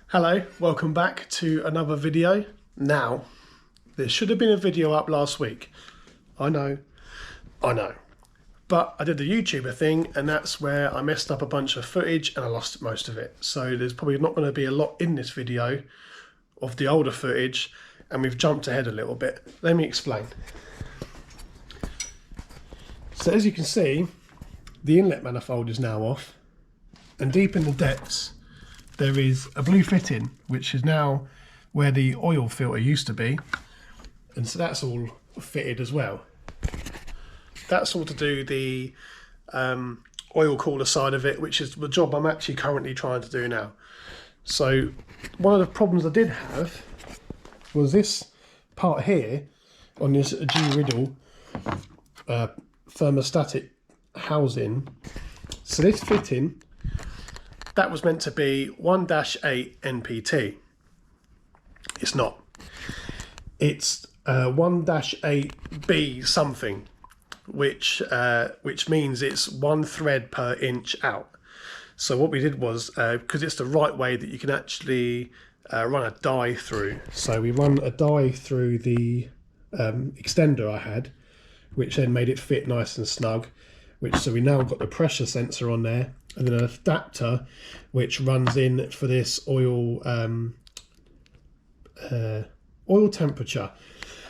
Hello, welcome back to another video. Now, there should have been a video up last week. I know. But I did the YouTuber thing, and that's where I messed up a bunch of footage and I lost most of it. So there's probably not going to be a lot in this video of the older footage, and we've jumped ahead a little bit. Let me explain. So as you can see, the inlet manifold is now off, and deep in the depths there is a blue fitting, which is now where the oil filter used to be, and so that's all fitted as well. That's all to do the oil cooler side of it, which is the job I'm actually currently trying to do now. So one of the problems I did have was this part here on this G-Riddle thermostatic housing. So this fitting, that was meant to be 1-8 NPT. It's not. It's 1-8B something, which means it's 1 thread per inch out. So what we did was, because it's the right way that you can actually run a die through. So we run a die through the extender I had, which then made it fit nice and snug. So we now got the pressure sensor on there, and then an adapter which runs in for this oil temperature.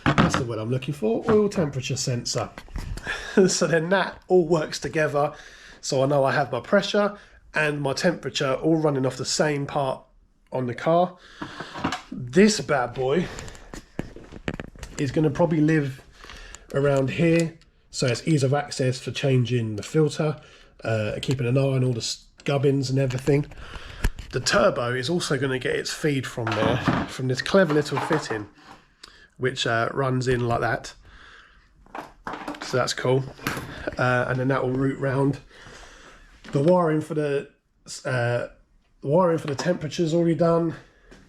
That's the word I'm looking for, oil temperature sensor. So then that all works together, so I know I have my pressure and my temperature all running off the same part on the car. This bad boy is going to probably live around here, so it's ease of access for changing the filter, keeping an eye on all the gubbins and everything. The turbo is also going to get its feed from there, from this clever little fitting, which runs in like that. So that's cool. And then that will route round. The wiring for the temperature is already done.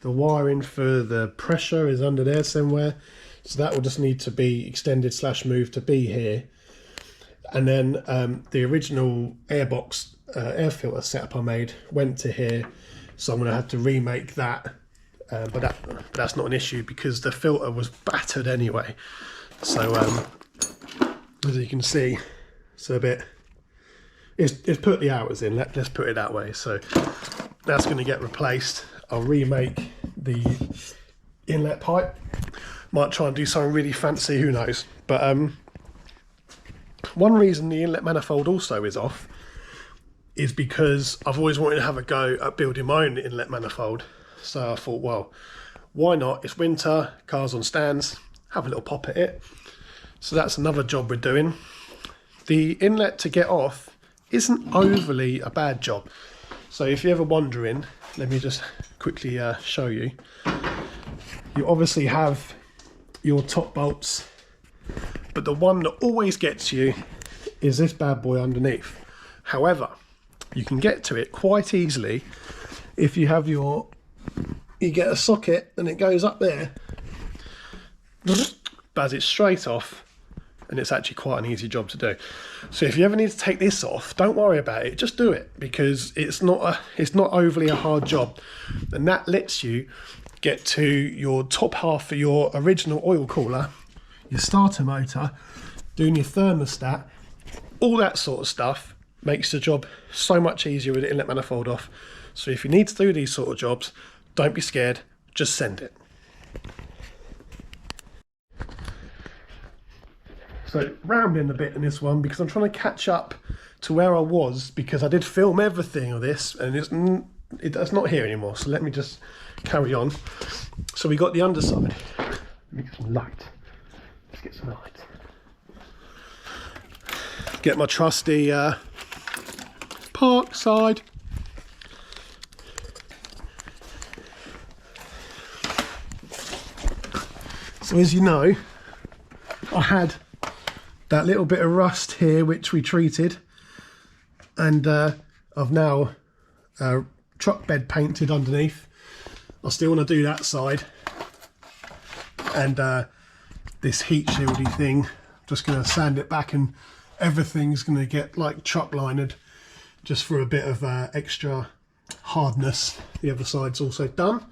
The wiring for the pressure is under there somewhere. So that will just need to be extended / moved to be here. And then the original airbox air filter setup I made went to here, so I'm going to have to remake that. But that's not an issue because the filter was battered anyway. So as you can see, it's a bit. It's put the hours in. Let's put it that way. So that's going to get replaced. I'll remake the inlet pipe. Might try and do something really fancy. Who knows? But one reason the inlet manifold also is off is because I've always wanted to have a go at building my own inlet manifold. So I thought, well, why not? It's winter, car's on stands, have a little pop at it. So that's another job we're doing. The inlet to get off isn't overly a bad job. So if you're ever wondering, let me just quickly show you. You obviously have your top bolts, but the one that always gets you is this bad boy underneath. However, you can get to it quite easily if you have you get a socket and it goes up there, baz it straight off, and it's actually quite an easy job to do. So if you ever need to take this off, don't worry about it, just do it, because it's not overly a hard job, and that lets you get to your top half of your original oil cooler, your starter motor, doing your thermostat, all that sort of stuff. Makes the job so much easier with the inlet manifold off. So if you need to do these sort of jobs, don't be scared, just send it. So rambling a bit in this one because I'm trying to catch up to where I was, because I did film everything of this and it's not here anymore. So let me just carry on. So we got the underside. Let me get some light. Let's get some light. Get my trusty park side. So as you know, I had that little bit of rust here which we treated, and I've now truck bed painted underneath. I still want to do that side, and this heat shieldy thing, just going to sand it back, and everything's going to get like truck lined just for a bit of extra hardness. The other side's also done.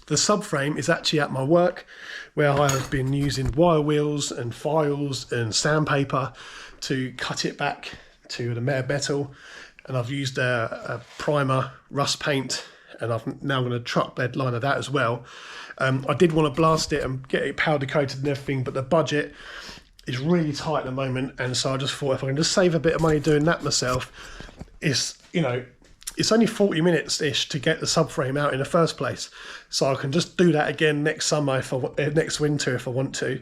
The subframe is actually at my work, where I have been using wire wheels and files and sandpaper to cut it back to the metal. And I've used a primer rust paint, and I'm now going to truck bed liner that as well. I did want to blast it and get it powder coated and everything, but the budget is really tight at the moment, and so I just thought if I can just save a bit of money doing that myself, it's, you know, it's only 40 minutes-ish to get the subframe out in the first place, so I can just do that again next summer, if next winter if I want to,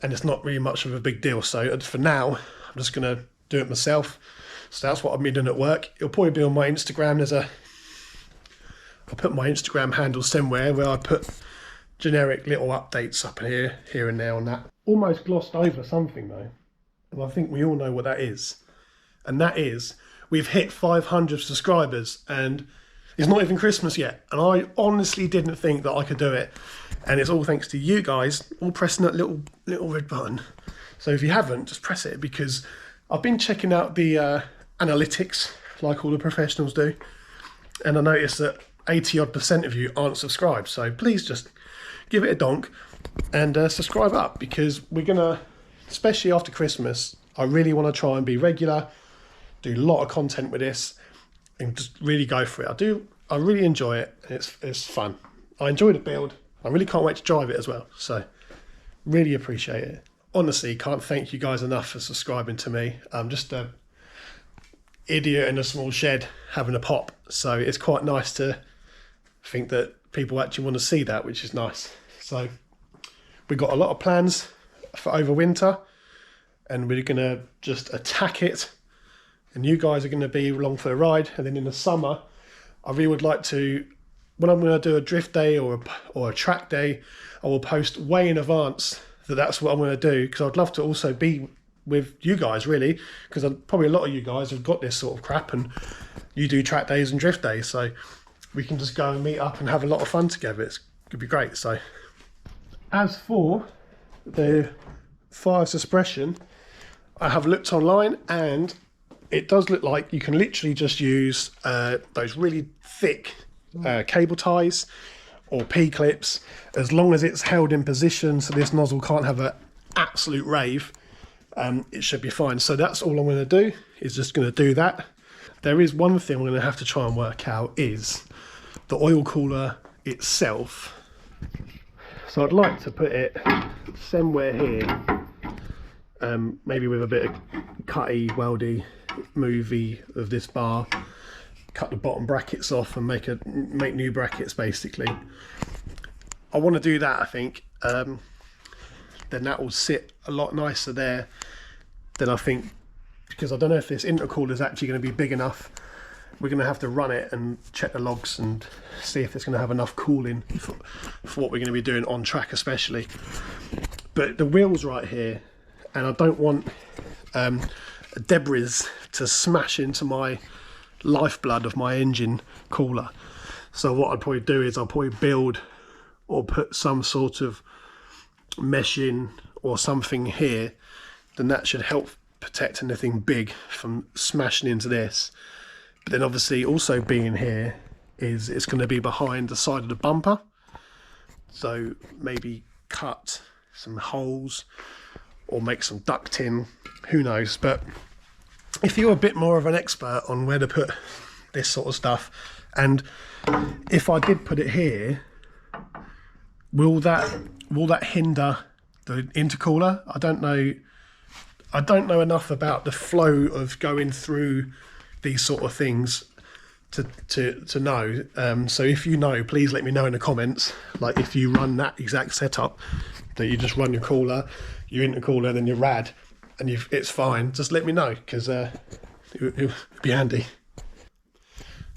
and it's not really much of a big deal. So for now, I'm just going to do it myself. So that's what I've been doing at work. It'll probably be on my Instagram. I'll put my Instagram handle somewhere where I put generic little updates up here and there on that. Almost glossed over something though, and I think we all know what that is. And that is, we've hit 500 subscribers, and it's not even Christmas yet. And I honestly didn't think that I could do it. And it's all thanks to you guys, all pressing that little red button. So if you haven't, just press it, because I've been checking out the analytics like all the professionals do. And I noticed that 80% of you aren't subscribed. So please just give it a donk and subscribe up, because we're gonna, especially after Christmas, I really want to try and be regular, do a lot of content with this, and just really go for it. I really enjoy it, and it's fun. I enjoy the build. I really can't wait to drive it as well, so really appreciate it. Honestly, can't thank you guys enough for subscribing to me. I'm just a idiot in a small shed having a pop, so it's quite nice to think that people actually want to see that, which is nice. So we've got a lot of plans for over winter, and we're going to just attack it, and you guys are going to be along for the ride. And then in the summer, I really would like to, when I'm going to do a drift day or a track day, I will post way in advance that that's what I'm going to do, because I'd love to also be with you guys, really, because probably a lot of you guys have got this sort of crap and you do track days and drift days, so we can just go and meet up and have a lot of fun together. It's could be great. So as for the fire suppression, I have looked online, and it does look like you can literally just use those really thick cable ties or P-clips, as long as it's held in position so this nozzle can't have an absolute rave. It should be fine. So that's all I'm going to do, is just going to do that. There is one thing I'm going to have to try and work out, is the oil cooler itself. So I'd like to put it somewhere here, maybe with a bit of cutty, weldy, movie of this bar, cut the bottom brackets off and make new brackets basically. I want to do that, I think. Then that will sit a lot nicer there. Then I think, because I don't know if this intercooler is actually going to be big enough, we're going to have to run it and check the logs and see if it's going to have enough cooling for what we're going to be doing on track especially. But the wheel's right here, and I don't want debris to smash into my lifeblood of my engine cooler. So what I'd probably do is I'll probably build or put some sort of meshing or something here, then that should help protect anything big from smashing into this. But then obviously also being here is it's going to be behind the side of the bumper, so maybe cut some holes or make some ducting, who knows. But if you're a bit more of an expert on where to put this sort of stuff, and if I did put it here, will that hinder the intercooler? I don't know enough about the flow of going through these sort of things to know. So if you know, please let me know in the comments. Like if you run that exact setup, that you just run your cooler, your intercooler, then your rad, and it's fine, just let me know, because it'll be handy.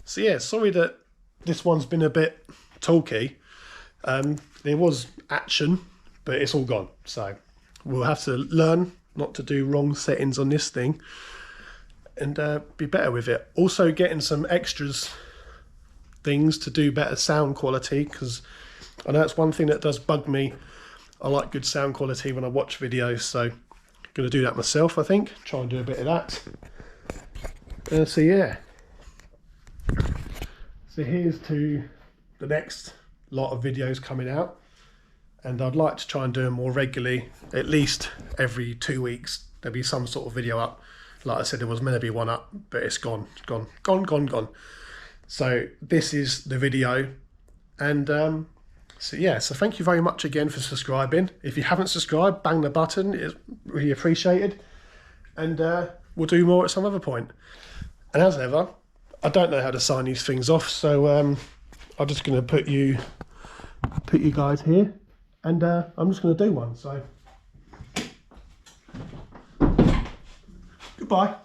So yeah, sorry that this one's been a bit talky. There was action, but it's all gone. So we'll have to learn not to do wrong settings on this thing and be better with it. Also getting some extras things to do better sound quality, because I know it's one thing that does bug me. I like good sound quality when I watch videos, so I'm going to do that myself, I think. Try and do a bit of that. So yeah. So here's to the next lot of videos coming out, and I'd like to try and do them more regularly, at least every 2 weeks. There'll be some sort of video up. Like I said, there was meant to be one up, but it's gone. So this is the video, and so yeah, so thank you very much again for subscribing. If you haven't subscribed, bang the button, it's really appreciated, and we'll do more at some other point. And as ever, I don't know how to sign these things off, so I'm just going to put you guys here, and I'm just going to do one. So goodbye.